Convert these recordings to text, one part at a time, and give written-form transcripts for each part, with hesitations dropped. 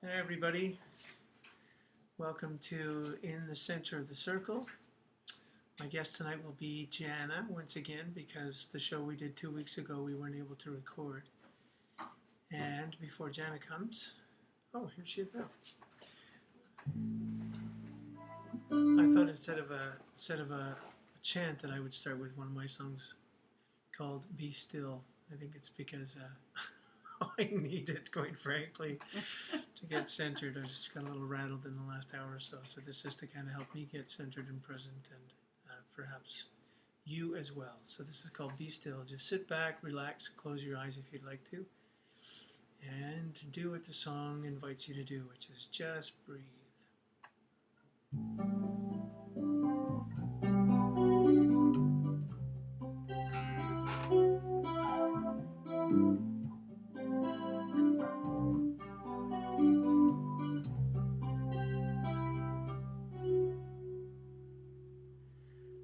Hey everybody, welcome to In the Center of the Circle. My guest tonight will be Jana once again because the show we did 2 weeks ago we weren't able to record. And before Jana comes, oh, here she is now. I thought instead of a chant that I would start with one of my songs called Be Still. I think it's because I need it, quite frankly, to get centered. I just got a little rattled in the last hour or so. So this is to kind of help me get centered and present, and perhaps you as well. So this is called Be Still. Just sit back, relax, close your eyes if you'd like to, and do what the song invites you to do, which is just breathe.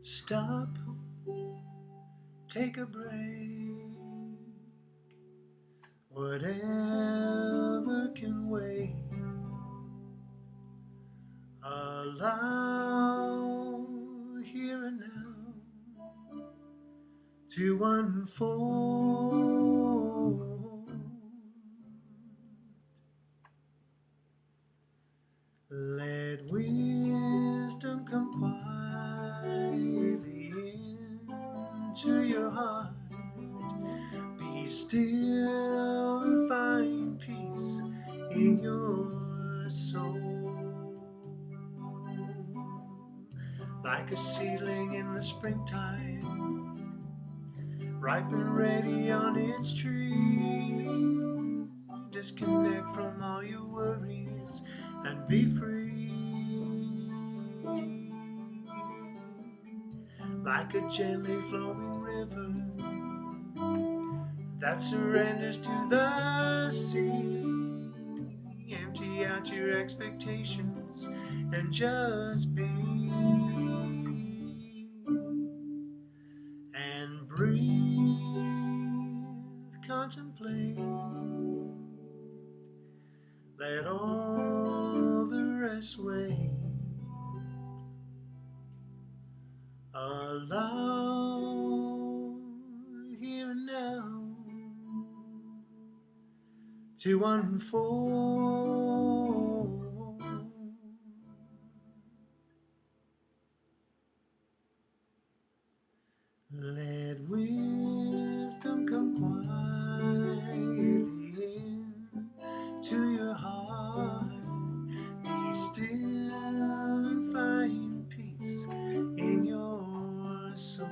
Stop, take a break, whatever can wait. Allow here and now to unfold. Let wisdom come quietly into your heart. Be still and find peace in your soul. Like a seedling in the springtime, ripe and ready on its tree. Disconnect from all your worries and be free. Like a gently flowing river that surrenders to the sea. Empty out your expectations and just be. And breathe, contemplate. Let all the rest wait. Allow here and now to unfold. Let wisdom come quietly into your heart. Be still and find peace in your soul.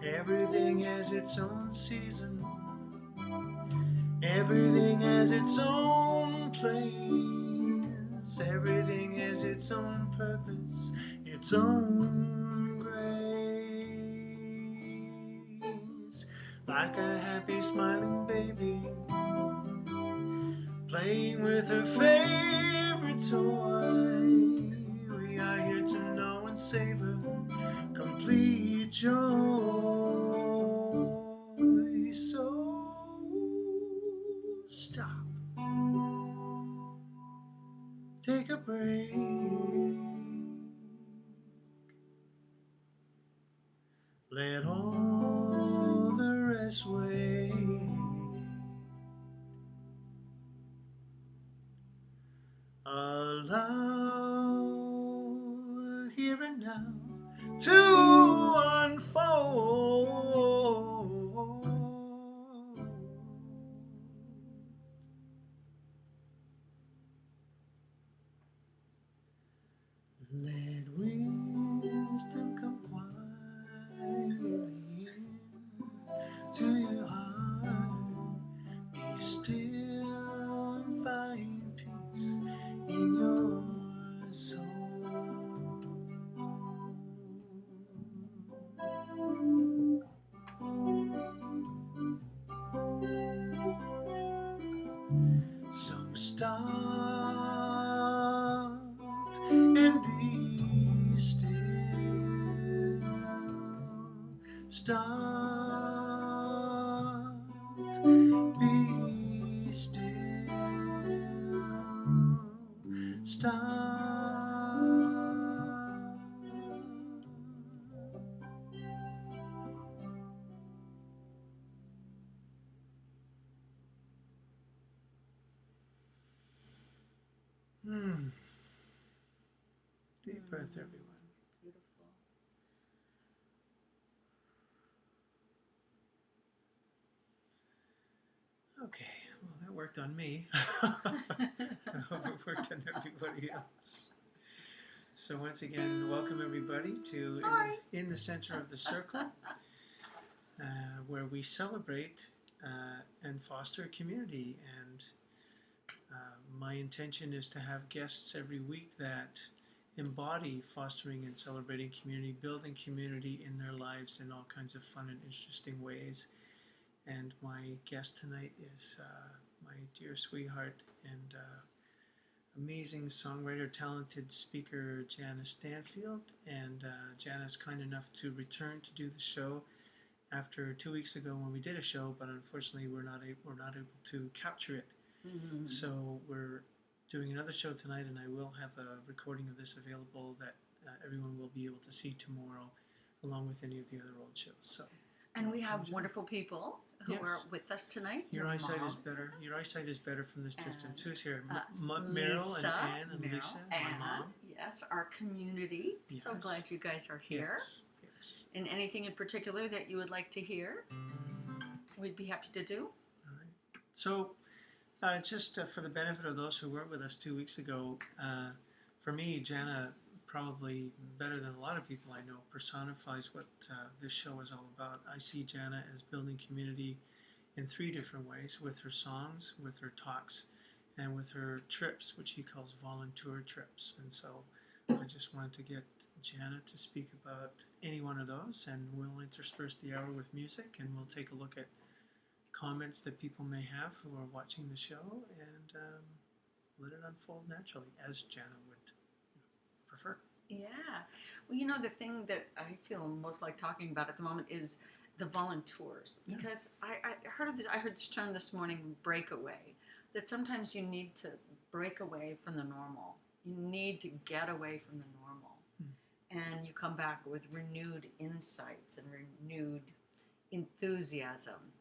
Everything has its own season. Everything has its own place. Everything has its own purpose, its own grace. Like a happy smiling baby playing with her favorite toy. We are here to know and savor complete joy. So stop, take a break, let all the rest wait. Allow here and now to unfold. Let wisdom come quietly to your heart. Be still and find peace in your soul. So stop and be still. Stop, be star. Hmm. Deep breath, everyone. It's beautiful. Okay, well, that worked on me. I hope it worked on everybody else. So once again, welcome everybody to in the Center of the Circle, where we celebrate and foster community. And my intention is to have guests every week that embody fostering and celebrating community, building community in their lives in all kinds of fun and interesting ways. And my guest tonight is my dear sweetheart and amazing songwriter, talented speaker, Jana Stanfield. And Jana's kind enough to return to do the show after 2 weeks ago when we did a show, but unfortunately we're not able to capture it. Mm-hmm. So we're doing another show tonight, and I will have a recording of this available that everyone will be able to see tomorrow, along with any of the other old shows. So. And we have wonderful people who are with us tonight. Your eyesight is better. Your eyesight is better from this distance. Who's here? Meryl and Anne and Lisa, my mom. Yes, our community. Yes. So glad you guys are here. Yes. And anything in particular that you would like to hear, we'd be happy to do. All right. So, just for the benefit of those who weren't with us 2 weeks ago, for me, Jana, probably better than a lot of people I know, personifies what this show is all about. I see Jana as building community in 3 different ways: with her songs, with her talks, and with her trips, which he calls volunteer trips. And so I just wanted to get Jana to speak about any one of those, and we'll intersperse the hour with music, and we'll take a look at comments that people may have who are watching the show, and let it unfold naturally, as Jana would prefer. Yeah. Well, the thing that I feel most like talking about at the moment is the volunteers. Because I heard of this. I heard this term this morning, breakaway. That sometimes you need to break away from the normal. You need to get away from the normal. And you come back with renewed insights and renewed enthusiasm.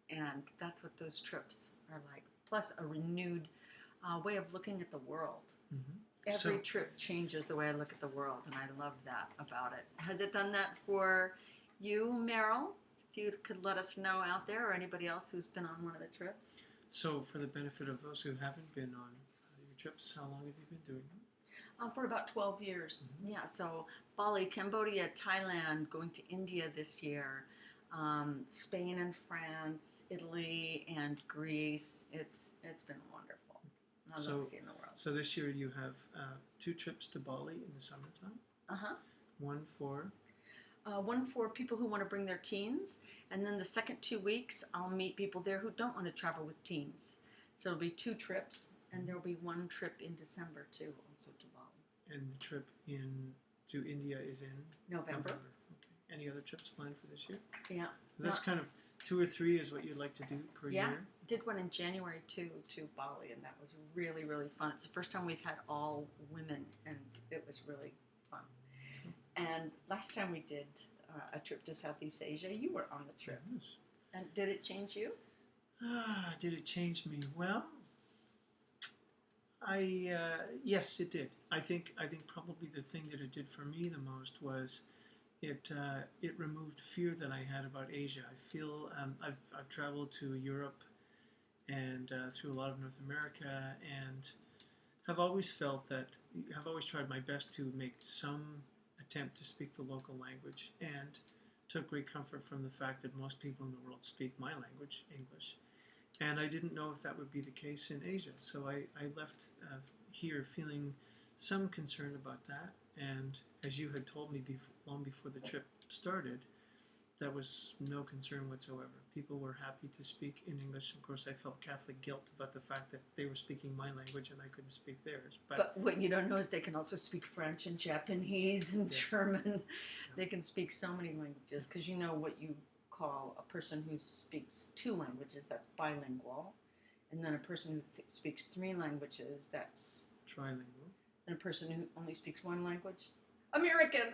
And that's what those trips are like. Plus a renewed way of looking at the world. Mm-hmm. Every trip changes the way I look at the world, and I love that about it. Has it done that for you, Meryl? If you could let us know out there, or anybody else who's been on one of the trips. So, for the benefit of those who haven't been on your trips, how long have you been doing them? For about 12 years. Mm-hmm. Yeah, so Bali, Cambodia, Thailand, going to India this year, Spain and France, Italy and Greece. It's been wonderful. I love seeing the world. So this year you have 2 trips to Bali in the summertime. Uh-huh. One for people who want to bring their teens, and then the second 2 weeks I'll meet people there who don't want to travel with teens. So it'll be 2 trips, and there'll be 1 trip in December too, also to Bali. And the trip to India is in November. Okay. Any other trips planned for this year? Yeah. That's kind of 2 or 3 is what you'd like to do per year? Yeah, did one in January too, to Bali, and that was really, really fun. It's the first time we've had all women, and it was really fun. And last time we did a trip to Southeast Asia, you were on the trip. Yes. And did it change you? Did it change me? Well, yes, it did. I think probably the thing that it did for me the most was it removed fear that I had about Asia. I feel I've traveled to Europe and through a lot of North America, and have always felt that have always tried my best to make some attempt to speak the local language, and took great comfort from the fact that most people in the world speak my language, English. And I didn't know if that would be the case in Asia, so I left here feeling some concern about that. And as you had told me long before the trip started, that was no concern whatsoever. People were happy to speak in English. Of course, I felt Catholic guilt about the fact that they were speaking my language and I couldn't speak theirs. But what you don't know is they can also speak French and Japanese and German. Yeah. They can speak so many languages, because what you call a person who speaks 2 languages, that's bilingual. And then a person who speaks 3 languages, that's trilingual. and a person who only speaks one language? American.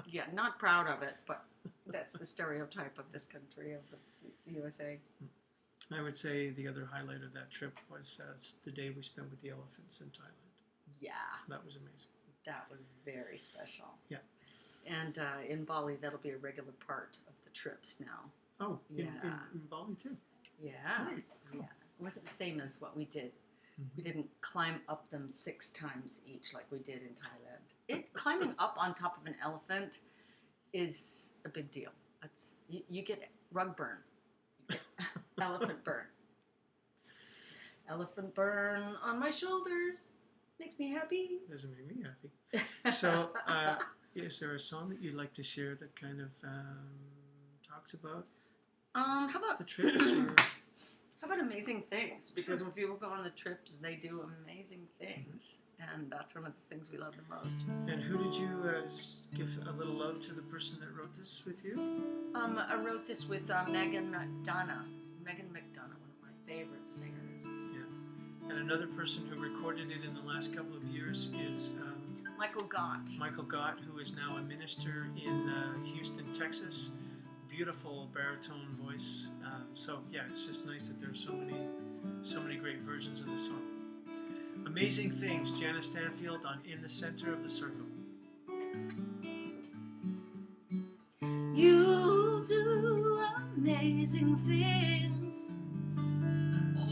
Yeah, not proud of it, but that's the stereotype of this country, of the USA. I would say the other highlight of that trip was the day we spent with the elephants in Thailand. Yeah, That was amazing. that was very special. Yeah. And in Bali, that'll be a regular part of the trips now. Oh, Yeah. in Bali too. Yeah. Great. Cool. Yeah. It wasn't the same as what we did. Mhm. We didn't climb up them 6 times each like we did in Thailand. Climbing up on top of an elephant is a big deal. You get rug burn. You get elephant burn. Elephant burn on my shoulders makes me happy. Doesn't make me happy. So, is there a song that you'd like to share that kind of talks about How about the trips? Or... How about amazing things? Because when people go on the trips, they do amazing things. And that's one of the things we love the most. And who did you give a little love to the person that wrote this with you? I wrote this with Megan McDonough. Megan McDonough, one of my favorite singers. Yeah. And another person who recorded it in the last couple of years is Michael Gott. Michael Gott, who is now a minister in Houston, Texas. Beautiful baritone voice. So yeah, it's just nice that there's so many great versions of the song. Amazing Things, Jana Stanfield on In the Center of the Circle. You do amazing things.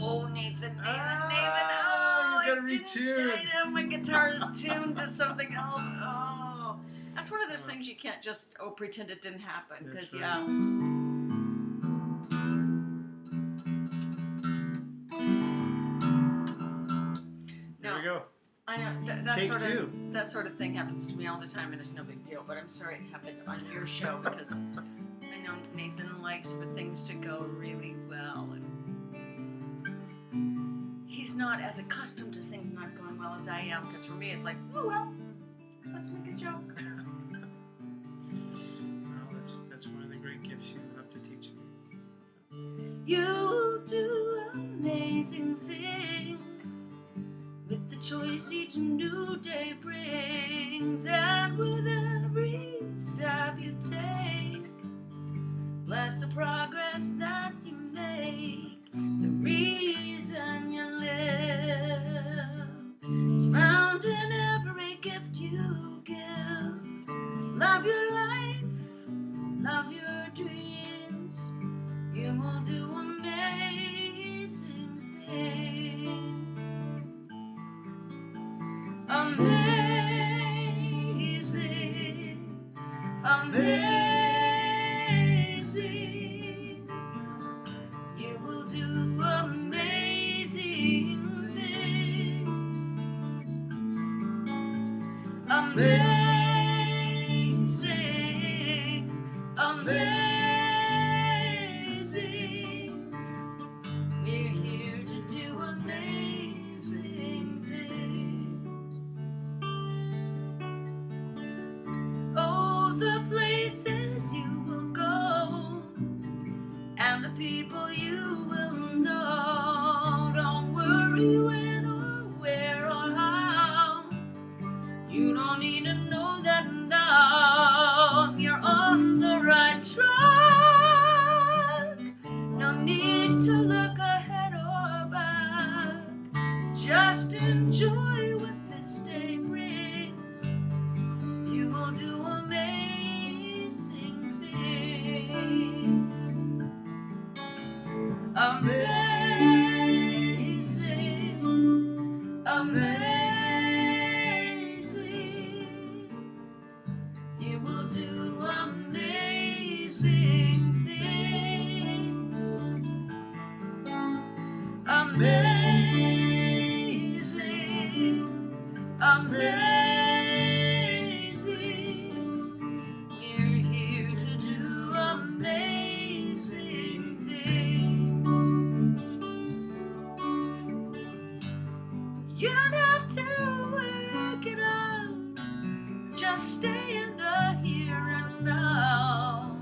Oh, Nathan. Oh, you gotta retune. My guitar is tuned to something else. Oh, that's one of those things you can't just pretend it didn't happen. Because right. yeah. There we go. I know Take two. that sort of thing happens to me all the time, and it's no big deal. But I'm sorry it happened on your show because I know Nathan likes for things to go really well, and he's not as accustomed to things not going well as I am. Because for me, it's like, oh well, let's make a joke. Well, that's one of the great gifts you have to teach me. You do amazing things. With the choice each new day brings, and with every step you take, bless the progress that you make. The reason you live is found in every gift you give. Love your life, love your dreams. You will do amazing things. Amazing, amazing. You will do amazing things. Amazing, amazing. We're here to do amazing things. Oh, the places you will go and the people you will know. Don't worry when or where or how. You don't need to know that now. You're on the right track. No need to look ahead or back. Just enjoy what this day brings. You will do amazing things. Amazing, amazing. You will do amazing things. Amazing, amazing. We're here to do amazing things. You don't have to work it out. Just stay in the here and now.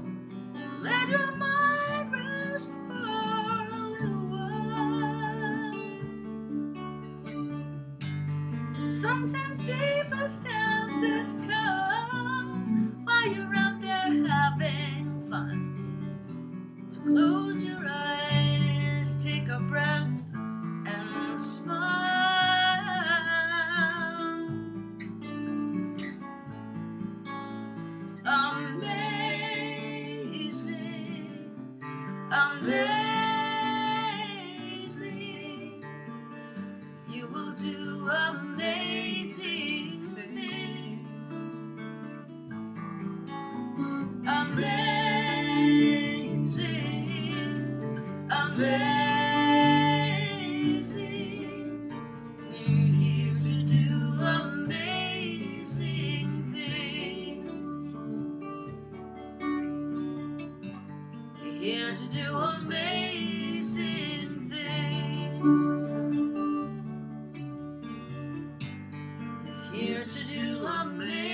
Let your mind rest for a little while. Some sometimes deepest answers come while you're out there having fun. So close your eyes, take a breath, and smile. Amazing, amazing. You will do amazing things. Amazing, amazing. You're here to do amazing things. You're here to do amazing things. You're here to do amazing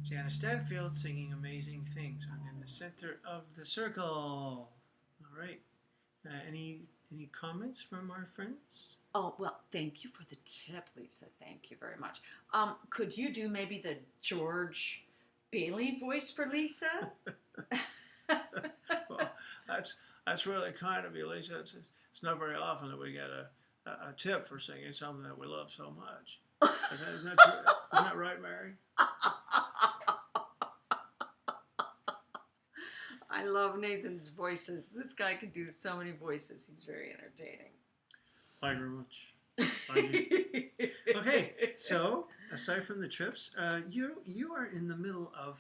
Jana Stanfield singing Amazing Things on In the Center of the Circle. All right. Any comments from our friends? Oh, well, thank you for the tip, Lisa. Thank you very much. Could you do maybe the George Bailey voice for Lisa? Well, that's really kind of you, Lisa. It's not very often that we get a tip for singing something that we love so much. Isn't that true? Isn't that right, Mary? I love Nathan's voices. This guy can do so many voices. He's very entertaining. Thank you very much. Okay, so aside from the trips, you are in the middle of,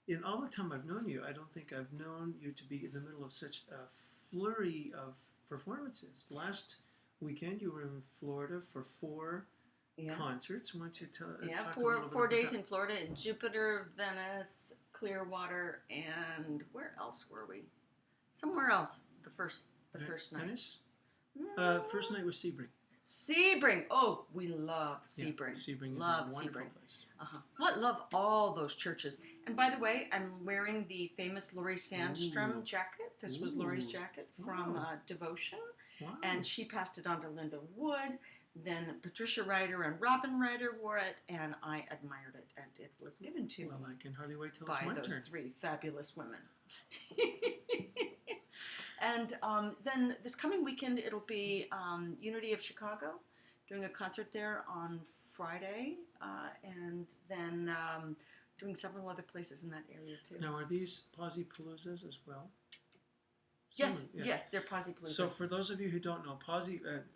in all the time I've known you, I don't think I've known you to be in the middle of such a flurry of performances. Last weekend you were in Florida for 4 concerts. Why don't you talk a little bit four about days that? in Florida, in Jupiter, Venice, Clearwater, and where else were we? Somewhere else. The first night. Venice? No. First night was Sebring. Sebring. Oh, we love Sebring. Yeah, Sebring is Love a wonderful Sebring. place. I love all those churches. And by the way, I'm wearing the famous Laurie Sandstrom Ooh. jacket. This was Laurie's jacket from Wow. Devotion. Wow. And she passed it on to Linda Wood. Then Patricia Ryder and Robin Ryder wore it, and I admired it. And it was given to Well, me I can hardly wait till by it's my those turn. 3 fabulous women. And then this coming weekend, it'll be Unity of Chicago, doing a concert there on Friday, and then doing several other places in that area too. Now, are these Posse Paloozas as well? Yes, Yeah. yes, they're Posse Paloozas. So for those of you who don't know,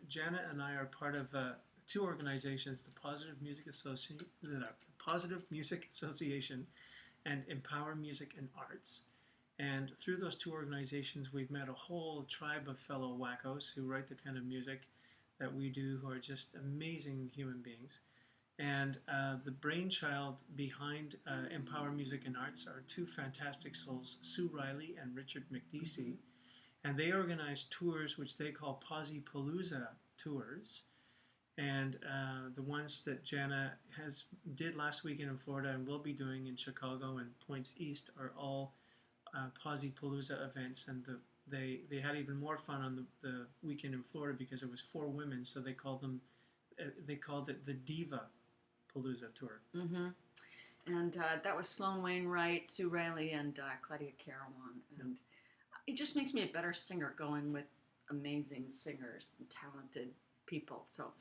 Jana and I are part of 2 organizations, the Positive Music Association and Empower Music and Arts. And through those 2 organizations, we've met a whole tribe of fellow wackos who write the kind of music that we do, who are just amazing human beings. And the brainchild behind Empower Music and Arts are 2 fantastic souls, Sue Riley and Richard McDeesey. Mm-hmm. And they organize tours which they call Posse Palooza tours. And the ones that Jana did last weekend in Florida and will be doing in Chicago and Points East are all Posse Palooza events. And they had even more fun on the weekend in Florida because it was 4 women, so they called it the Diva Palooza tour. Mm-hmm. And that was Sloan Wainwright, Sue Riley, and Claudia Carawan. And it just makes me a better singer going with amazing singers and talented people. So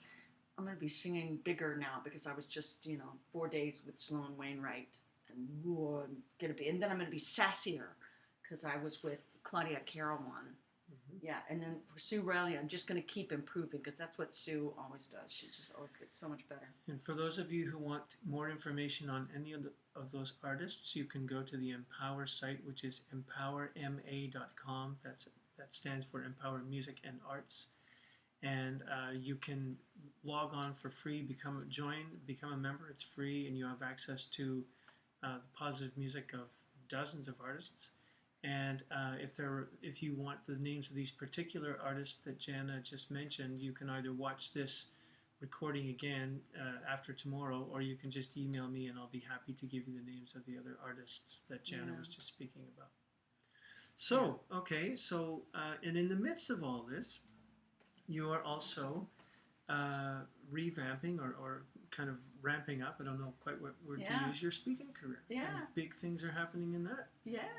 I'm going to be singing bigger now because I was just, 4 days with Sloan Wainwright, and then I'm going to be sassier because I was with Claudia Carawan. Mm-hmm. Yeah, and then for Sue Riley, I'm just going to keep improving because that's what Sue always does. She just always gets so much better. And for those of you who want more information on any of those artists, you can go to the Empower site, which is empowerma.com. That stands for Empower Music and Arts. And you can log on for free, become a member. It's free, and you have access to the positive music of dozens of artists. And if you want the names of these particular artists that Jana just mentioned, you can either watch this recording again after tomorrow, or you can just email me and I'll be happy to give you the names of the other artists that Jana was just speaking about. So, okay, so, and in the midst of all this, you are also revamping or kind of ramping up, I don't know quite what word to use, your speaking career. Yeah. And big things are happening in that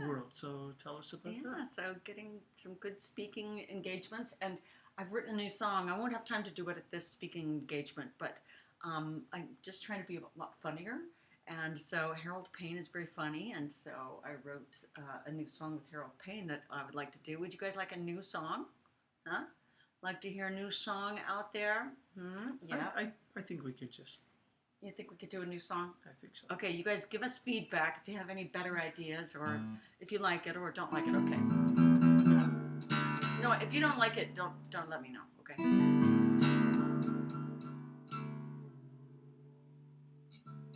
world. So tell us about that. So getting some good speaking engagements, and I've written a new song. I won't have time to do it at this speaking engagement, but I'm just trying to be a lot funnier. And so Harold Payne is very funny, and so I wrote a new song with Harold Payne that I would like to do. Would you guys like a new song? Huh? Like to hear a new song out there? Yeah. I think we could just... You think we could do a new song? I think so. Okay, you guys give us feedback if you have any better ideas, or if you like it or don't like it. Okay. No, if you don't like it, don't let me know. Okay.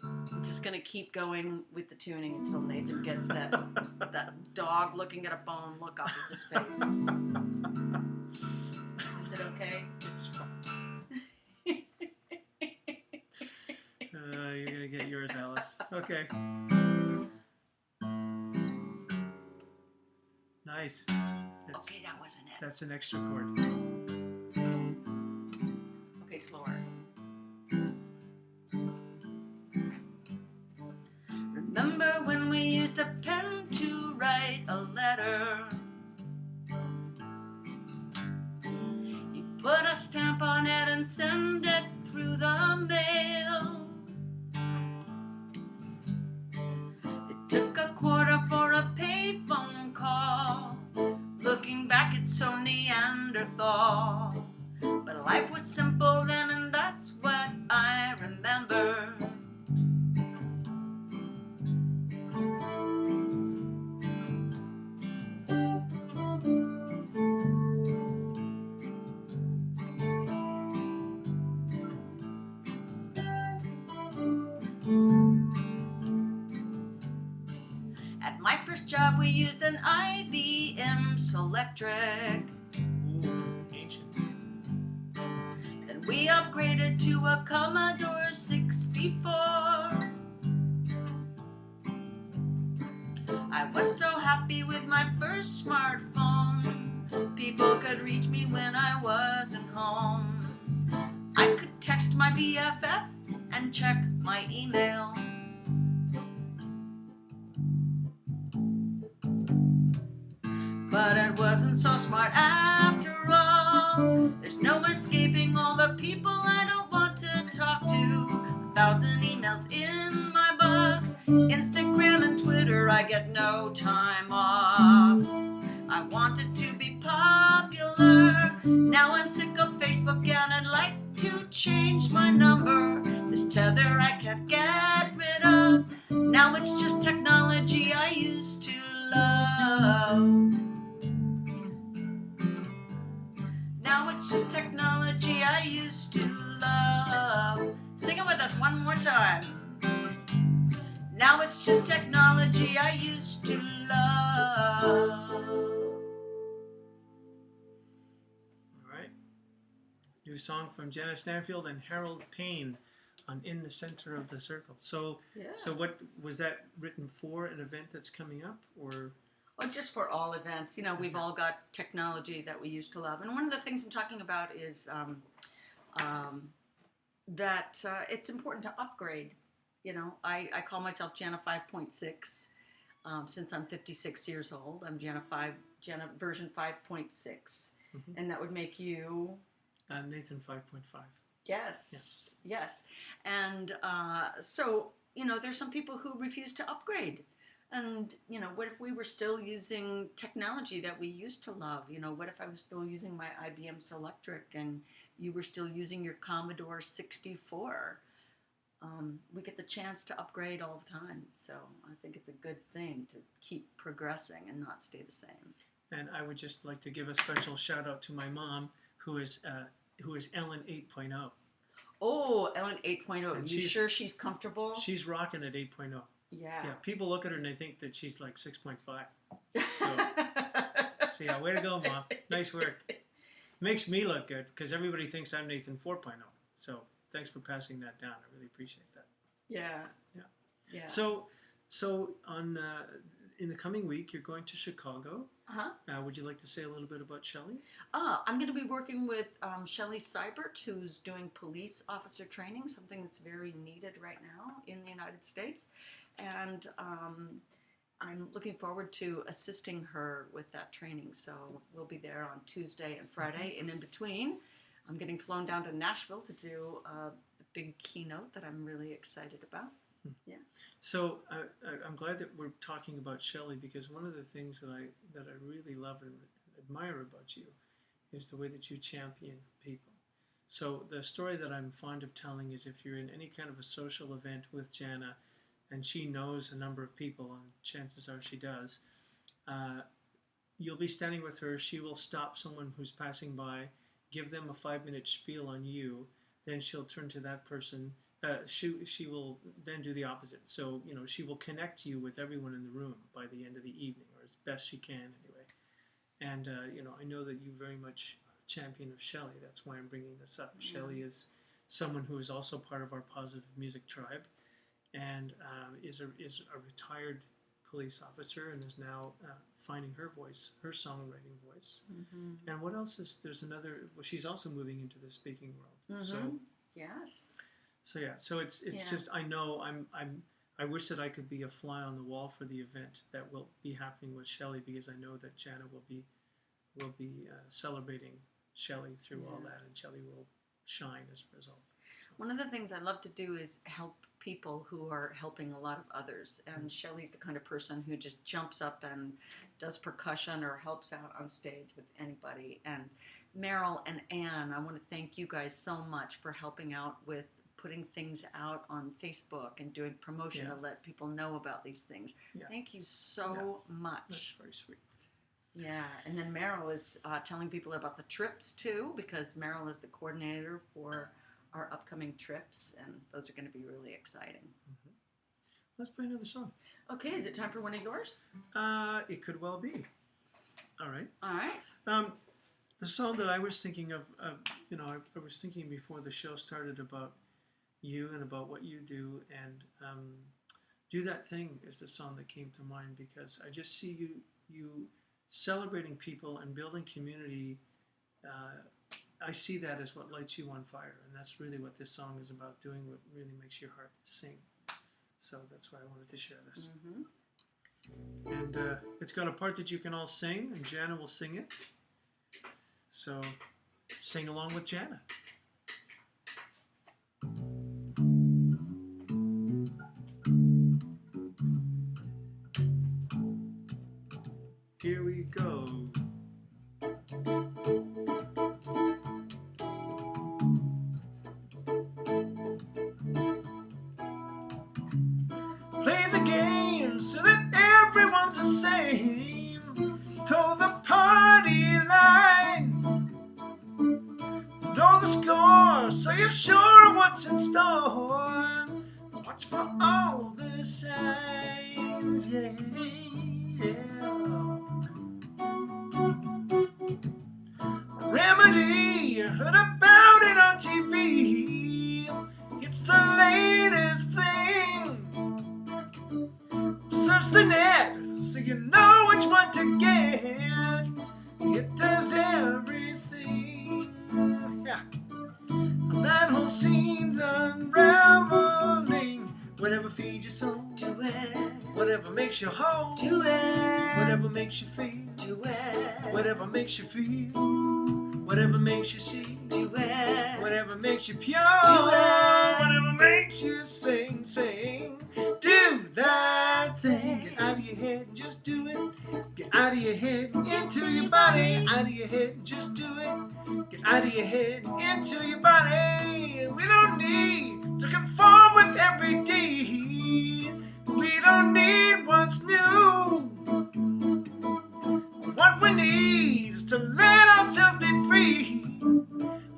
I'm just gonna keep going with the tuning until Nathan gets that dog looking at a bone look off of his face. Is it okay? It's fine. You're gonna get yours, Alice. Okay. Nice. Okay, that wasn't it. That's an extra chord. Okay, slower. Remember when we used a pen to write a letter? You put a stamp on it and send it through the mail. It took a quarter for a payphone call. Looking back, it's so Neanderthal. But life was simple then, and that's what I remember. At my first job, we used an IBM Selectric. Ooh, ancient. Then we upgraded to a Commodore 64. I was so happy with my first smartphone. People could reach me when I wasn't home. I could text my BFF and check my email. But it wasn't so smart after all. There's no escaping all the people I don't want to talk to. 1,000 emails in my box. Instagram and Twitter, I get no time off. I wanted to be popular. Now I'm sick of Facebook and I'd like to change my number. This tether I can't get rid of. Now it's just technology I used to love. Now it's just technology I used to love. Sing it with us one more time. Now it's just technology I used to love. All right. New song from Jana Stanfield and Harold Payne on In the Center of the Circle. So, so what was that written for? An event that's coming up, or? Well, just for all events. You know, we've all got technology that we used to love. And one of the things I'm talking about is that it's important to upgrade. You know, I call myself Jana 5.6 since I'm 56 years old. I'm Jana version 5.6. And that would make you? Nathan 5.5. Yes. And so, you know, there's some people who refuse to upgrade. And, you know, what if we were still using technology that we used to love? You know, what if I was still using my IBM Selectric and you were still using your Commodore 64? We get the chance to upgrade all the time. So I think it's a good thing to keep progressing and not stay the same. And I would just like to give a special shout out to my mom, who is Ellen 8.0. Oh, Ellen 8.0. You sure she's comfortable? She's rocking at 8.0. Yeah. Yeah. People look at her and they think that she's like 6.5. So yeah, way to go, Mom. Nice work. Makes me look good because everybody thinks I'm Nathan 4.0. So thanks for passing that down. I really appreciate that. Yeah. Yeah. Yeah. So on in the coming week, you're going to Chicago. Uh-huh. Would you like to say a little bit about Shelley? I'm going to be working with Shelley Seibert, who's doing police officer training, something that's very needed right now in the United States. And I'm looking forward to assisting her with that training. So we'll be there on Tuesday and Friday. And in between, I'm getting flown down to Nashville to do a big keynote that I'm really excited about. Yeah. So I'm glad that we're talking about Shelley, because one of the things that I really love and admire about you is the way that you champion people. So the story that I'm fond of telling is, if you're in any kind of a social event with Jana, and she knows a number of people, and chances are she does, you'll be standing with her. She will stop someone who's passing by, give them a 5-minute spiel on you, then she'll turn to that person. She will then do the opposite. So, she will connect you with everyone in the room by the end of the evening, or as best she can anyway. And, I know that you very much champion of Shelley. That's why I'm bringing this up. Yeah. Shelley is someone who is also part of our Positive Music Tribe, and is a retired police officer, and is now finding her voice, her songwriting voice. Mm-hmm. And what else is, there's another, well, she's also moving into the speaking world. Mm-hmm. So yes. So yeah, so it's just, I know I wish that I could be a fly on the wall for the event that will be happening with Shelley, because I know that Jana will be celebrating Shelley through all that, and Shelley will shine as a result. So. One of the things I love to do is help people who are helping a lot of others, and Shelley's the kind of person who just jumps up and does percussion or helps out on stage with anybody. And Meryl and Anne, I want to thank you guys so much for helping out with putting things out on Facebook and doing promotion to let people know about these things. Yeah. Thank you so much. That's very sweet. Yeah, and then Meryl is telling people about the trips too, because Meryl is the coordinator for our upcoming trips, and those are going to be really exciting. Mm-hmm. Let's play another song. Okay, is it time for one of yours? It could well be. All right. All right. The song that I was thinking of, I was thinking before the show started about you and about what you do, and Do That Thing is the song that came to mind, because I just see you celebrating people and building community. I see that as what lights you on fire, and that's really what this song is about, doing what really makes your heart sing. So that's why I wanted to share this. Mm-hmm. And it's got a part that you can all sing, and Jana will sing it. So sing along with Jana. Here we go. Play the game so that everyone's the same. Toe the party line. Know the score, so you're sure of what's in store. Watch for all the signs, yeah. Remedy, you heard about it on TV. It's the latest thing. Search the net so you know which one to get. It does everything. Yeah. That whole scene's unraveling. Whatever feeds your soul, do it. Whatever makes you whole, do it. Whatever makes you feel, do it. Whatever makes you feel, whatever makes you see, do it. Whatever makes you pure, do it. Whatever makes you sing, sing. Do that thing. Get out of your head and just do it. Get out of your head into your body. Out of your head and just do it. Get out of your head into your body. We don't need to conform with every deed. We don't need what's new. What we need is to let ourselves be free.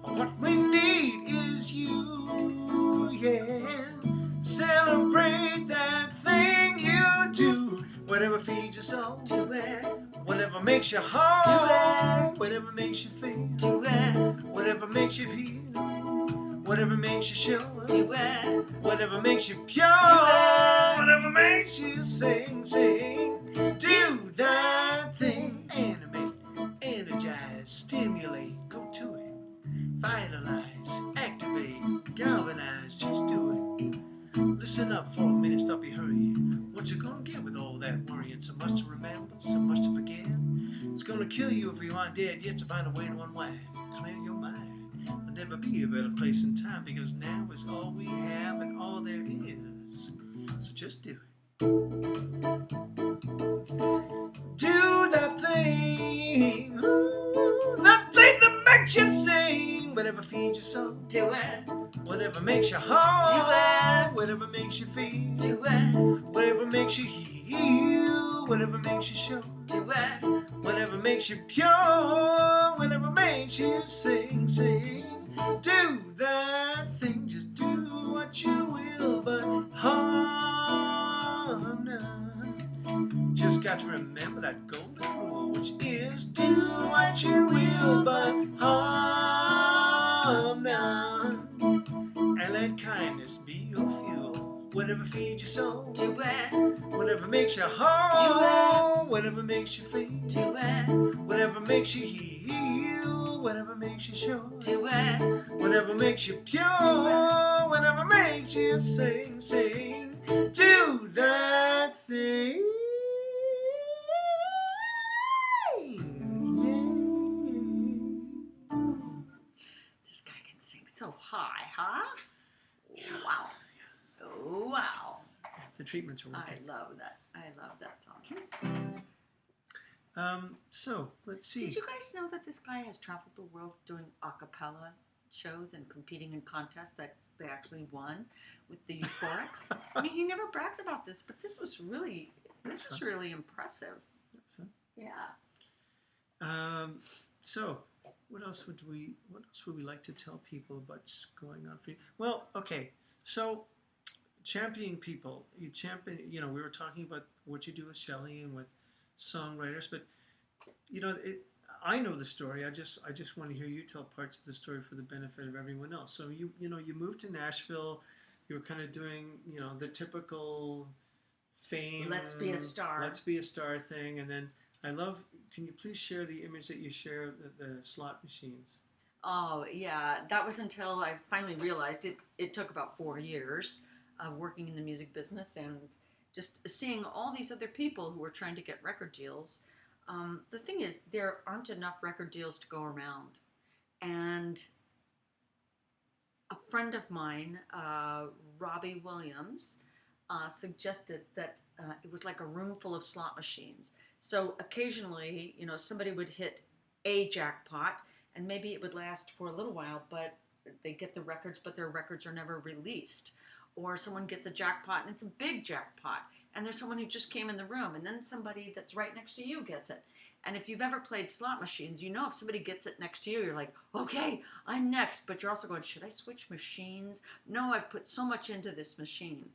What we need is you, yeah. Celebrate that thing you do. Whatever feeds your soul, do it. Whatever makes you whole, do it. Whatever makes you feel, do it. Whatever makes you feel, Whatever makes you sure. Do it. Whatever makes you pure. it. Whatever makes you sing, sing. Do that thing. Animate, energize, stimulate. Go to it. Vitalize, activate, galvanize. Just do it. Listen up for a minute, stop your hurrying. What you gonna get with all that worrying? So much to remember, so much to forget. It's gonna kill you if you aren't dead yet, to find a way to unwind. Clear your mind. There'll never be a better place and time, because now is all we have and all there is. So just do it. Do that thing. That thing that makes you sing. Whatever feeds your soul. Do it. Whatever makes you whole. Do it. Whatever makes you feel. Do it. Whatever makes you heal. Whatever makes you show. Do it. Whatever makes you pure. Whatever makes you sing, sing. Do that thing. Just do what you will, but harm none. Just got to remember that golden rule, which is do what you will, but harm none. And let kindness be your fuel. Whatever feeds your soul. Do it. Whatever makes you whole. Whatever makes you feel. Do it. Whatever makes you heal. Whatever makes you sure. Do it. Whatever makes you pure. Whatever makes you sing, sing. Do that thing. This guy can sing so high, huh? Wow. Wow. The treatments are I working. love that. I love that song. So let's see. Did you guys know that this guy has traveled the world doing a cappella shows and competing in contests that they actually won with the Euphorics? I mean, he never brags about this, but this was really impressive. Yeah. So what else would we like to tell people about what's going on for you? Well, okay. So championing people, we were talking about what you do with Shelley and with songwriters, but I know the story. I just want to hear you tell parts of the story for the benefit of everyone else. So you moved to Nashville. You were kind of doing the typical fame. Let's be a star. Let's be a star thing, and then I love. Can you please share the image that you share the slot machines? Oh yeah, that was until I finally realized it. It took about 4 years of working in the music business and just seeing all these other people who were trying to get record deals. The thing is, there aren't enough record deals to go around. And a friend of mine, Robbie Williams, suggested that it was like a room full of slot machines. So occasionally, somebody would hit a jackpot, and maybe it would last for a little while, but they get the records, but their records are never released. Or someone gets a jackpot, and it's a big jackpot, and there's someone who just came in the room, and then somebody that's right next to you gets it. And if you've ever played slot machines, if somebody gets it next to you, you're like, okay, I'm next. But you're also going, should I switch machines? No, I've put so much into this machine.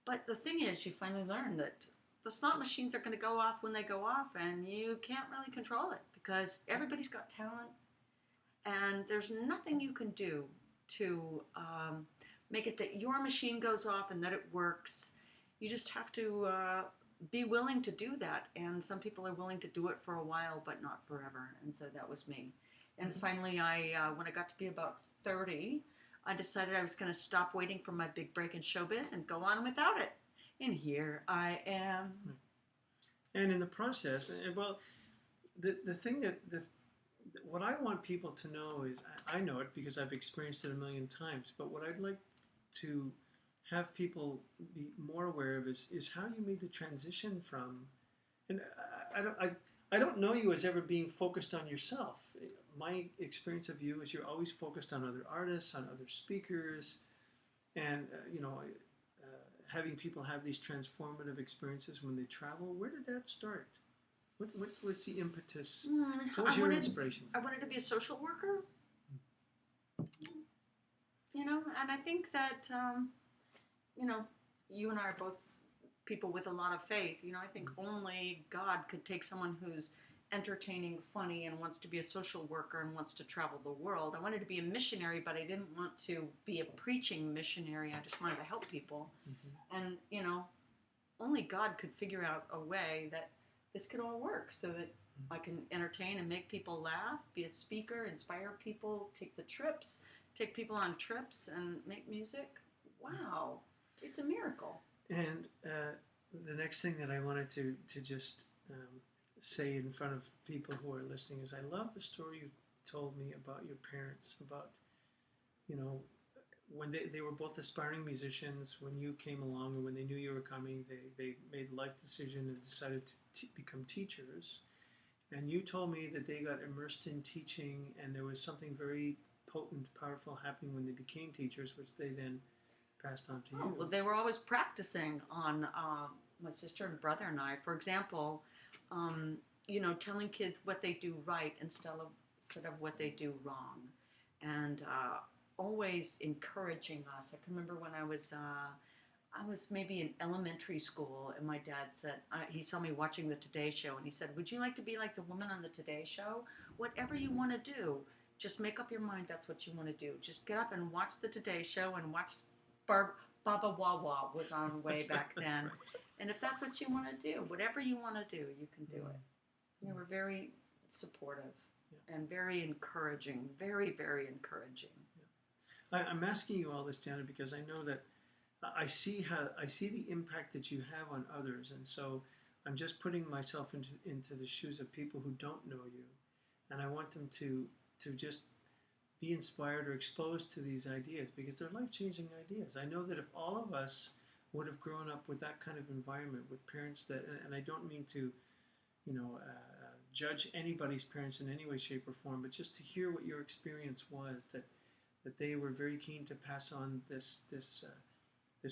But the thing is, you finally learn that the slot machines are going to go off when they go off, and you can't really control it because everybody's got talent, and there's nothing you can do to make it that your machine goes off and that it works. You just have to be willing to do that, and some people are willing to do it for a while but not forever, and so that was me. And finally, when I got to be about 30, I decided I was going to stop waiting for my big break in showbiz and go on without it. And here I am. And in the process, well, the thing what I want people to know is, I know it because I've experienced it a million times, but what I'd like to have people be more aware of is how you made the transition from, and I don't know you as ever being focused on yourself. My experience of you is you're always focused on other artists, on other speakers, and having people have these transformative experiences when they travel. Where did that start? What was the impetus? What was your inspiration? I wanted to be a social worker. And I think that, you and I are both people with a lot of faith. I think only God could take someone who's entertaining, funny, and wants to be a social worker and wants to travel the world. I wanted to be a missionary, but I didn't want to be a preaching missionary. I just wanted to help people. And, only God could figure out a way that this could all work so that I can entertain and make people laugh, be a speaker, inspire people, take people on trips and make music. Wow. It's a miracle. And the next thing that I wanted to just say in front of people who are listening is I love the story you told me about your parents, about, when they were both aspiring musicians. When you came along and when they knew you were coming, they made a life decision and decided to become teachers. And you told me that they got immersed in teaching, and there was something very potent, powerful happening when they became teachers, which they then passed on to you. Well, they were always practicing on my sister and brother and I. For example, telling kids what they do right instead of what they do wrong, and always encouraging us. I can remember when I was maybe in elementary school, and my dad said, he saw me watching the Today Show, and he said, "Would you like to be like the woman on the Today Show? Whatever you want to do, just make up your mind that's what you want to do. Just get up and watch the Today Show and watch Baba Wawa was on way back then. Right. And if that's what you want to do, whatever you want to do, you can do it." They were very supportive and very encouraging, very, very encouraging. I'm asking you all this, Jana, because I know that I see the impact that you have on others, and so I'm just putting myself into the shoes of people who don't know you, and I want them to just be inspired or exposed to these ideas, because they're life-changing ideas. I know that if all of us would have grown up with that kind of environment, with parents that, and I don't mean to, judge anybody's parents in any way, shape, or form, but just to hear what your experience was, that they were very keen to pass on this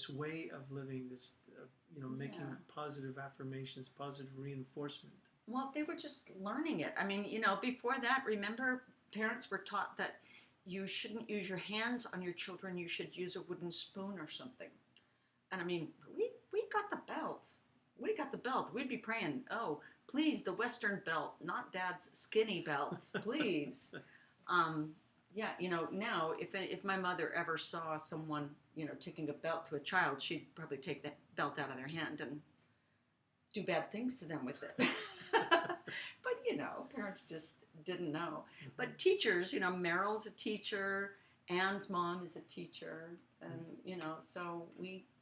way of living, making positive affirmations, positive reinforcement. Well, they were just learning it. I mean, before that, remember, parents were taught that you shouldn't use your hands on your children. You should use a wooden spoon or something. And I mean, we got the belt. We got the belt. We'd be praying, "Oh, please, the Western belt, not Dad's skinny belt, please." Now, if my mother ever saw someone, taking a belt to a child, she'd probably take that belt out of their hand and do bad things to them with it. But, parents just didn't know. But teachers, Meryl's a teacher, Anne's mom is a teacher, and, so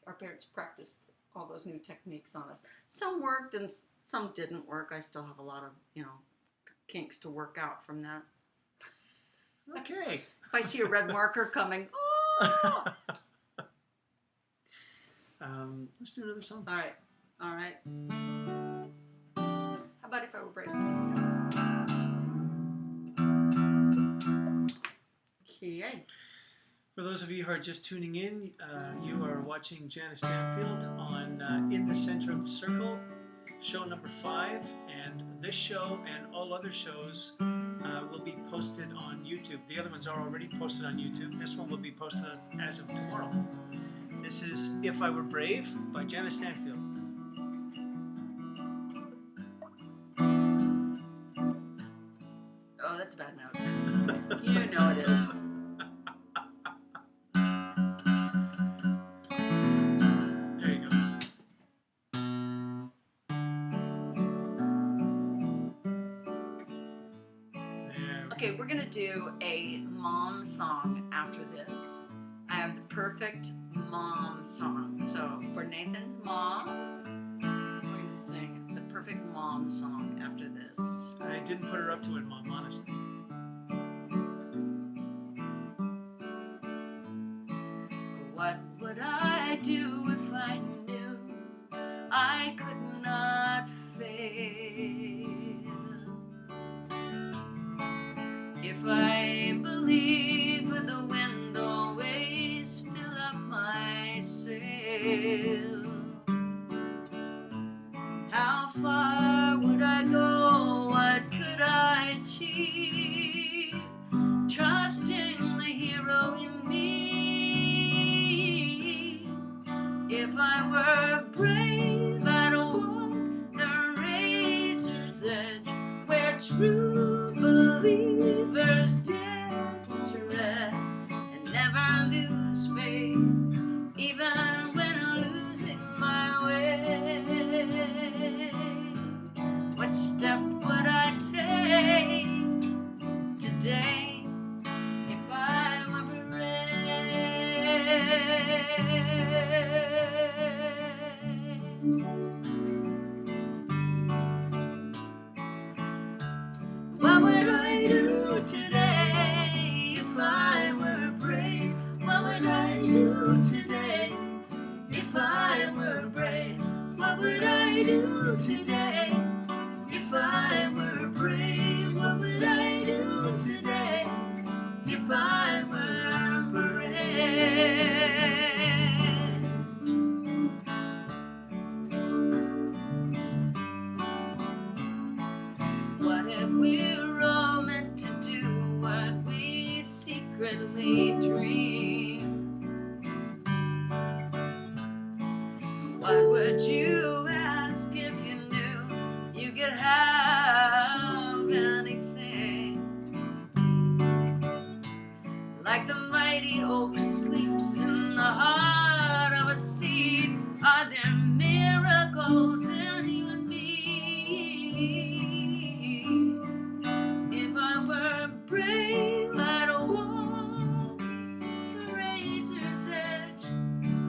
our parents practiced all those new techniques on us. Some worked and some didn't work. I still have a lot of, kinks to work out from that. Okay. If I see a red marker coming, oh! Let's do another song. All right. How about If I Were Brave? Okay. For those of you who are just tuning in, you are watching Jana Stanfield on In the Center of the Circle, show number 5, and this show and all other shows will be posted on YouTube. The other ones are already posted on YouTube. This one will be posted as of tomorrow. This is If I Were Brave by Jana Stanfield. Oh, that's a bad note. You know it is. There you go. Okay, we're going to do a mom song after this. I have the perfect mom song. So for Nathan's mom, we're going to sing the perfect mom song after this. I didn't put her up to it, Mom, honestly. What would I do if I knew I could not fail? If I believed with the wind always fill up my sail, how far would I go? What could I achieve? Trusting the hero in me. If I were brave, I'd walk the razor's edge where where true believers dare to tread and never lose faith, even when losing my way. What step would I take today if I were brave? What would I do today if I were brave? What would I do today if I were brave? What would I do today if I were brave? What would I do today if I were brave? What if we're all meant to do what we secretly dream? What would you ask if you knew you could have anything? Like the mighty oak sleeps in the heart of a seed, are there miracles in you and me? If I were brave, I'd walk the razor's edge,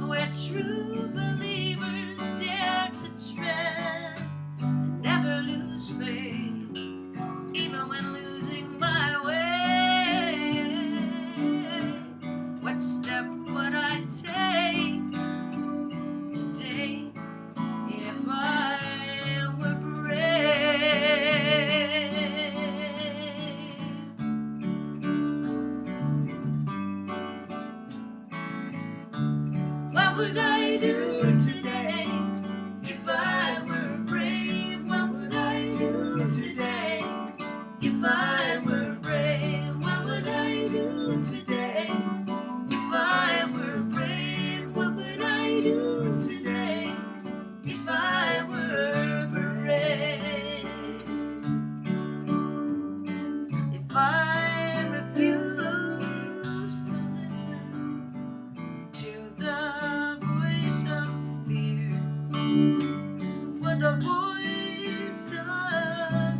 where true believers dare to tread and never lose faith, even when losing my way. What step would I take today if I were brave? What would I do today if I were brave? What would I do today if I were brave? What would I do today if I were brave? What would I do today if I were brave? If I refuse to listen to the voice of fear, would the voice of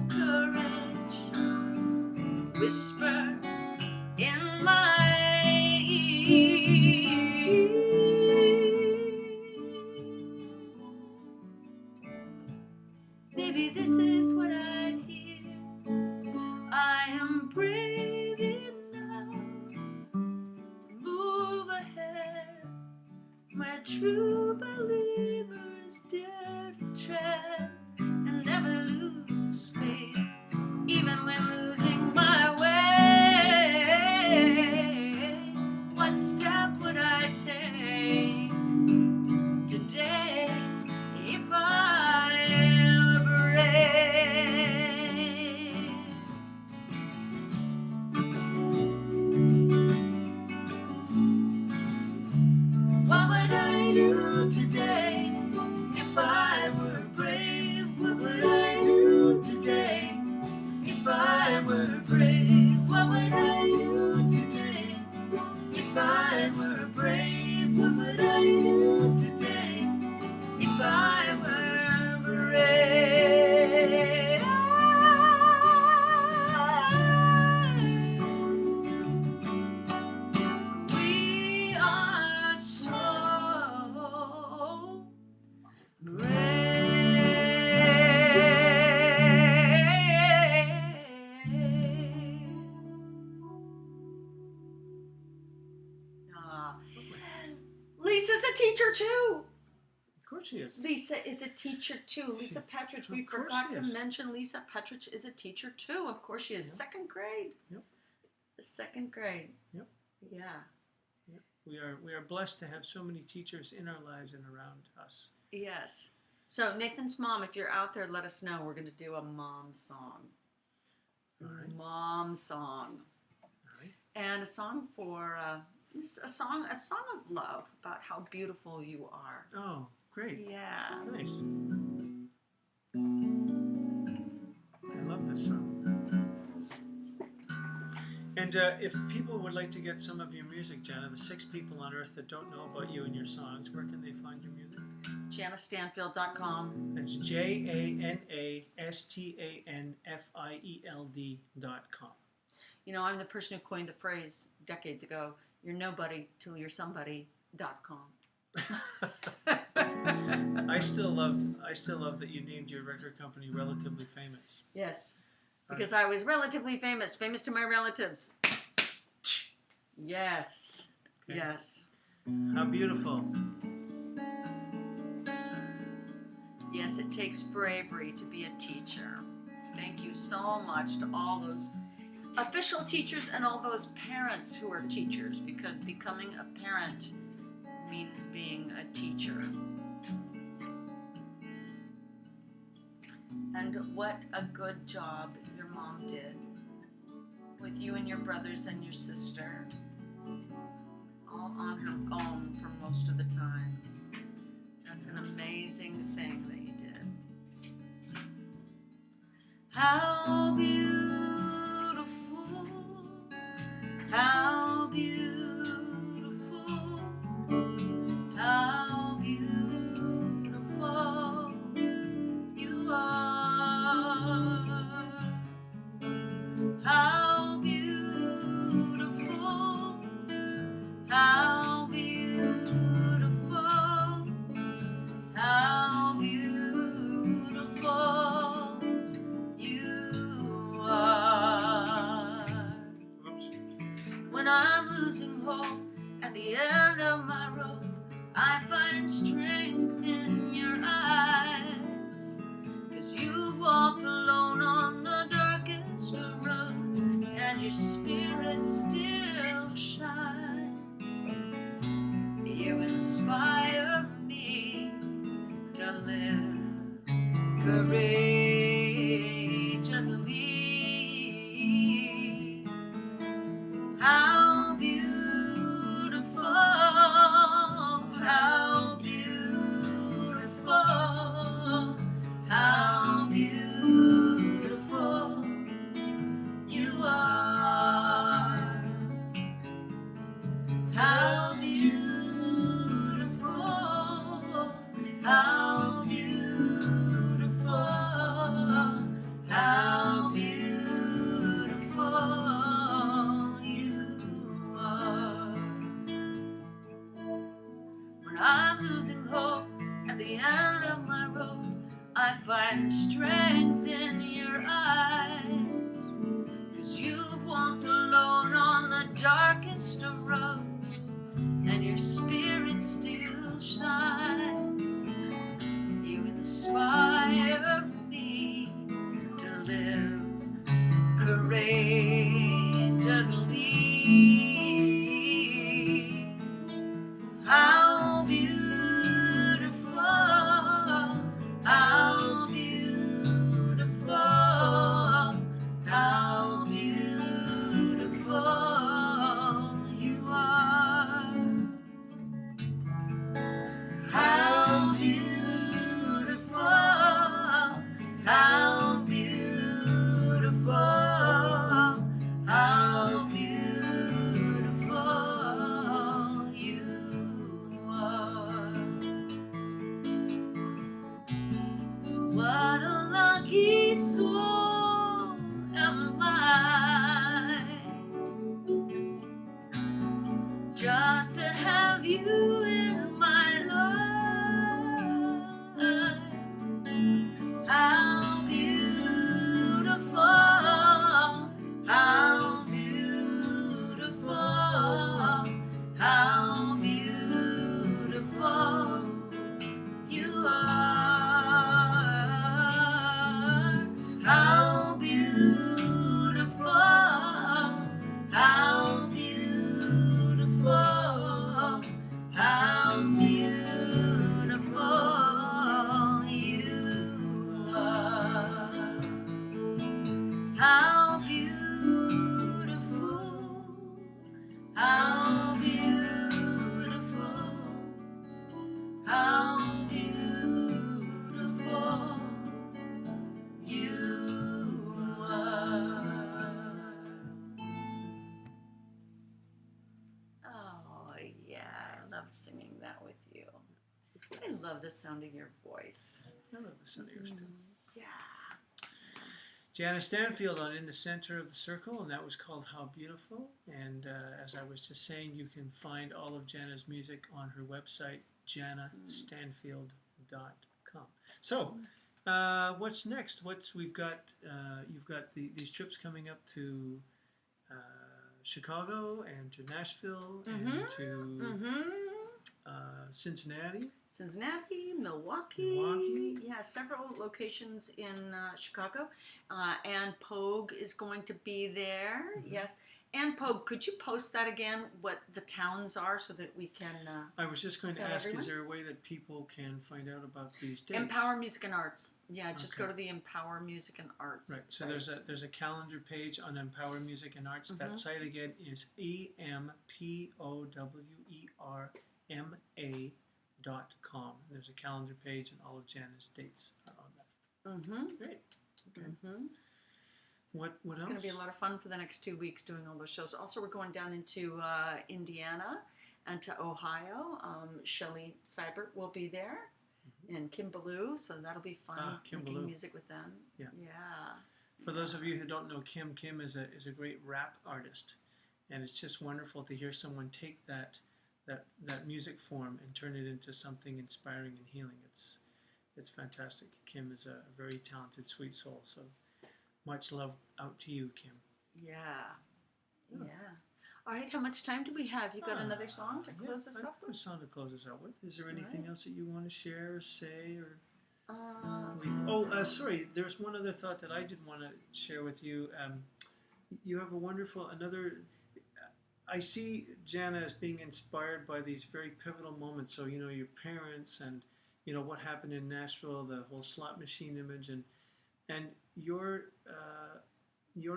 courage whisper in my ear? Maybe this is what I'd hear. I am brave enough to move ahead, where true believers dare to tread and never lose faith, even when losing my way. What step would I take today if I were brave? What would I do today if I were brave? What would I do today if I were brave? What would I do today if I were brave? What would I do today if I were brave? We are so Lisa's a teacher too. Of course she is. Lisa is a teacher too. Lisa Petrich. We Of course forgot she to is. mention Lisa Petrich is a teacher too. Of course she is. Yep. Second grade. Yep. Second grade. Yep. Yeah. Yep. We are blessed to have so many teachers in our lives and around us. Yes. So Nathan's mom, if you're out there, let us know. We're going to do a mom song. All right. Mom song. All right. And a song for a song of love about how beautiful you are. Oh, great. Yeah. Nice. I love this song. And if people would like to get some of your music, Jana, the 6 people on earth that don't know about you and your songs, where can they find your music? JanaStanfield.com. That's JanaStanfield.com. You know, I'm the person who coined the phrase decades ago, you're nobody till you're somebody.com. I still love that you named your record company Relatively Famous. Yes. Because I was relatively famous to my relatives. Yes. Okay. Yes. How beautiful. Yes, it takes bravery to be a teacher. Thank you so much to all those official teachers and all those parents who are teachers, because becoming a parent means being a teacher. And what a good job your mom did with you and your brothers and your sister, all on her own for most of the time. That's an amazing thing that you did. How beautiful, how beautiful, how beautiful you are. How beautiful, how beautiful, how beautiful you are. When I'm losing hope at the end of my road, I find strength in your eyes. 'Cause you walked alone on the darkest of roads, and your spirit still shines. You inspire me to live courageously. How beautiful, how beautiful, how beautiful you are. How beautiful, how beautiful, how beautiful you are. When I'm losing hope at the end of my road, I find strength in your eyes. 'Cause you've walked alone on the darkest of roads, and your spirit still shines. You inspire me to live courageously. How beautiful, how beautiful, how beautiful you are. How beautiful, how beautiful, how beautiful you are. What a lucky soul am I, just to have you in my life. How beautiful, how beautiful, how beautiful you are. How beautiful, how beautiful, how beautiful you are. How beautiful, how beautiful, how beautiful you are. I love the sound of your voice. I love the sound of yours too. Yeah. Jana Stanfield on In the Center of the Circle, and that was called How Beautiful. And as I was just saying, you can find all of Jana's music on her website, janastanfield.com. So, what's next? You've got these trips coming up to Chicago and to Nashville and to Cincinnati. Milwaukee. Yeah, several locations in Chicago. And Pogue is going to be there. Mm-hmm. Yes. And Pogue, could you post that again, what the towns are, so that we can I was just going to tell ask, everyone? is there a way that people can find out about these dates? Empower Music and Arts. Yeah, just Okay. go to the Empower Music and Arts Right, so site. there's a calendar page on Empower Music and Arts. Mhm. That site again is empowerma.com. There's a calendar page and all of Jana's dates are on that. Mm-hmm. Great. Okay. Mm-hmm. What It's else? going to be a lot of fun for the next 2 weeks doing all those shows. Also, we're going down into Indiana and to Ohio. Shelley Seibert will be there, and Kim Ballou, so that'll be fun Kim making Ballou. music with them. Yeah. Yeah. For those of you who don't know Kim, Kim is a great rap artist, and it's just wonderful to hear someone take that music form and turn it into something inspiring and healing. It's fantastic. Kim is a very talented, sweet soul. So much love out to you, Kim. Yeah. Yeah. Yeah. All right, how much time do we have? You got another song to close us I've up got a with? song to close us out with. Is there anything Right. else that you want to share or say or? Um, Sorry. There's one other thought that I did want to share with you. You have a wonderful I see Jana as being inspired by these very pivotal moments. So your parents and what happened in Nashville, the whole slot machine image, and your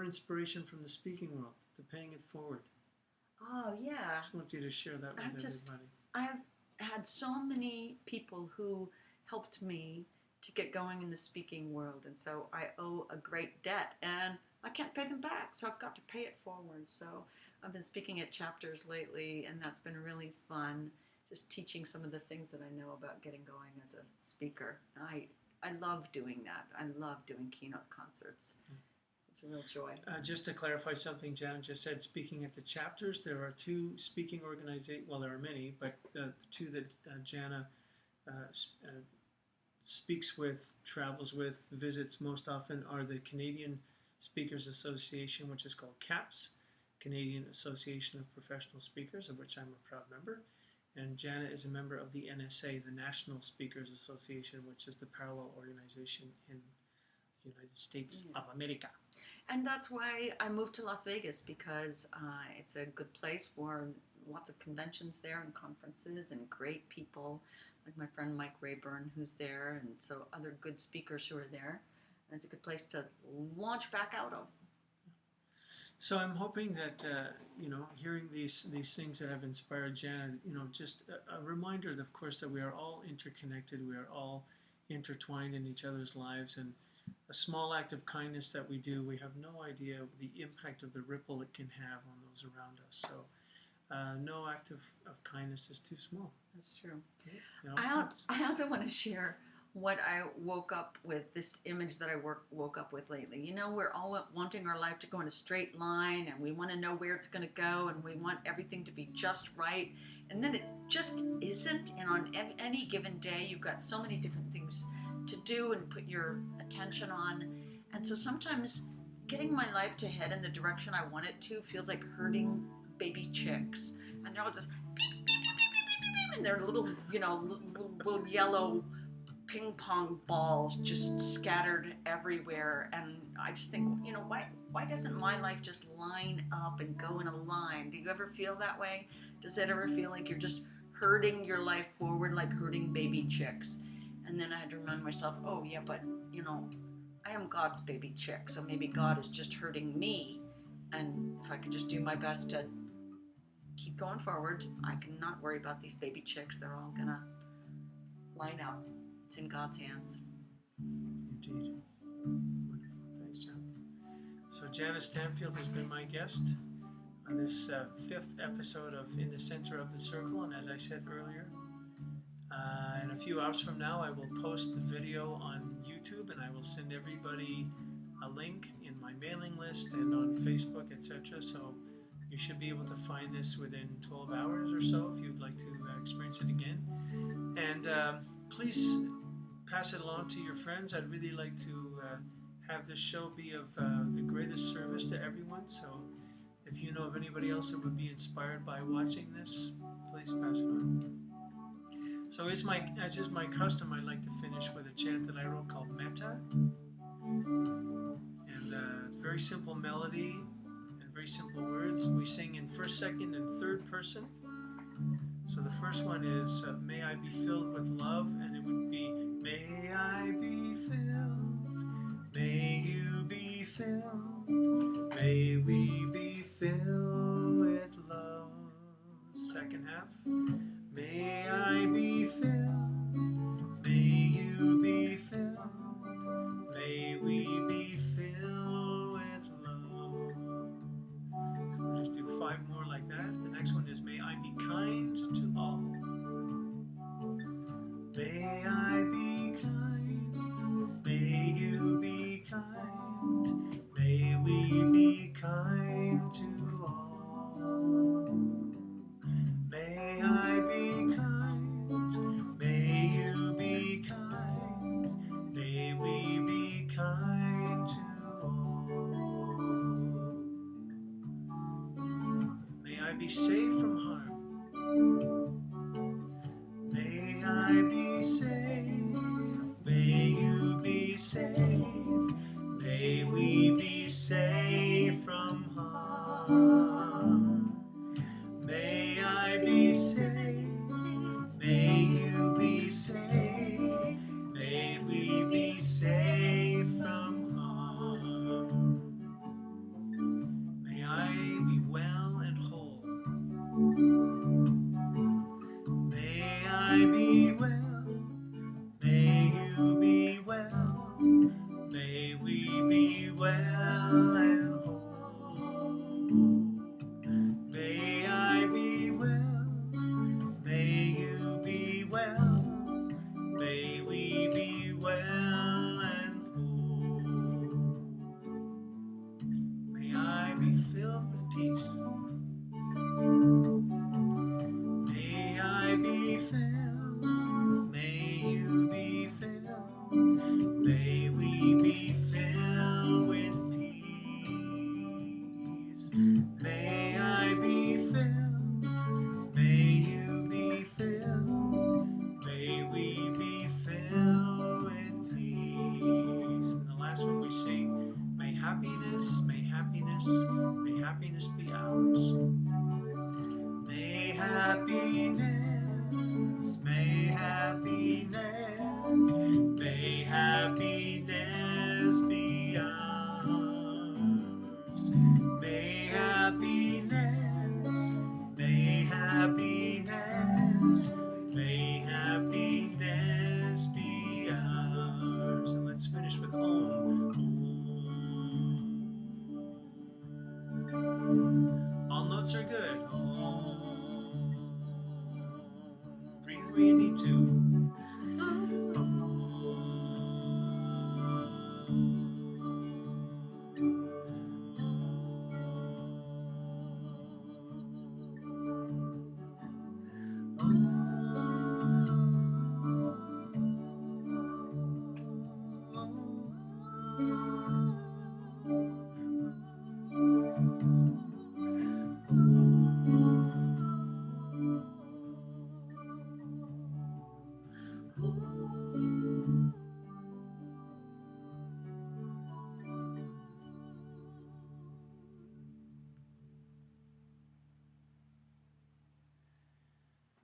inspiration from the speaking world to paying it forward. oh, yeah. I just want you to share that with everybody. I've had so many people who helped me to get going in the speaking world, and so I owe a great debt, and I can't pay them back, so I've got to pay it forward. So I've been speaking at chapters lately, and that's been really fun, just teaching some of the things that I know about getting going as a speaker. I love doing that. I love doing keynote concerts. It's a real joy. Just to clarify something Jana just said, speaking at the chapters, there are two speaking organizations. Well, there are many, but the two that Jana speaks with, travels with, visits most often are the Canadian Speakers Association, which is called CAPS, Canadian Association of Professional Speakers, of which I'm a proud member. And Jana is a member of the NSA, the National Speakers Association, which is the parallel organization in the United States of America. And that's why I moved to Las Vegas, because it's a good place for lots of conventions there and conferences and great people, like my friend Mike Rayburn, who's there, and so other good speakers who are there. And it's a good place to launch back out of. So I'm hoping that hearing these things that have inspired Jana, just a reminder, of course, that we are all interconnected. We are all intertwined in each other's lives, and a small act of kindness that we do, we have no idea the impact of the ripple it can have on those around us. So no act of kindness is too small. That's true. It all I counts. also want to share what I woke up with, this image that I woke up with lately. We're all wanting our life to go in a straight line, and we want to know where it's going to go, and we want everything to be just right. And then it just isn't. And on any given day, you've got so many different things to do and put your attention on. And so sometimes getting my life to head in the direction I want it to feels like herding baby chicks. And they're all just beep, beep, beep, beep, beep, beep, beep, and they're little, little yellow ping pong balls just scattered everywhere. And I just think, why doesn't my life just line up and go in a line? Do you ever feel that way? Does it ever feel like you're just herding your life forward like herding baby chicks? And then I had to remind myself, oh yeah, but I am God's baby chick, so maybe God is just hurting me. And if I could just do my best to keep going forward, I can not worry about these baby chicks. They're all gonna line up. It's in God's hands. Indeed. Wonderful. Thanks, John. So Jana Stanfield has been my guest on this 5th episode of In the Center of the Circle. And as I said earlier, in a few hours from now, I will post the video on YouTube, and I will send everybody a link in my mailing list and on Facebook, etc. So you should be able to find this within 12 hours or so if you'd like to experience it again. And please pass it along to your friends. I'd really like to have this show be of the greatest service to everyone. So if you know of anybody else that would be inspired by watching this, please pass it on. So as is my custom, I'd like to finish with a chant that I wrote called Metta. And it's a very simple melody and very simple words. We sing in first, second, and third person. So the first one is, may I be filled with love, and it would be, may I be filled, may you be filled, may we be filled with love. Second half, may I be filled, may you be filled, may we be filled with love. So we'll just do 5 more like that. The next one is, may I be kind to all. May I be kind, may you be kind, may we be kind to all. May I be kind, may you be kind, may we be kind to all. May I be safe from harm. May I be safe, may you be safe, may we be safe from harm. May I be safe, may you be safe, may we be safe from harm. May I be well and whole. May I be well, may you be well, may we be well and whole. May I be well, may you be well, may we be well and whole. May I be filled with peace. May I be filled, may you be filled, may we be filled with peace. May I be filled, may you be filled, may we be filled with peace. And the last one we sing, may happiness, may happiness, may happiness be ours. May happiness, may happiness, may happiness be ours. May happiness, may happiness, may happiness be ours. And let's finish with Om. All notes are good. Breathe where you need to.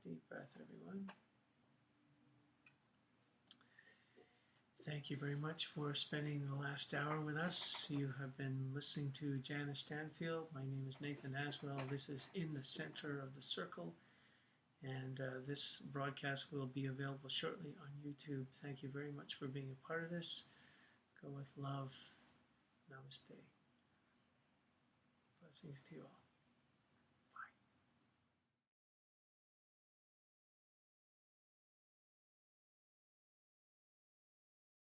Deep breath, everyone. Thank you very much for spending the last hour with us. You have been listening to Jana Stanfield. My name is Nathan Aswell. This is In the Center of the Circle. And this broadcast will be available shortly on YouTube. Thank you very much for being a part of this. Go with love. Namaste. Blessings to you all.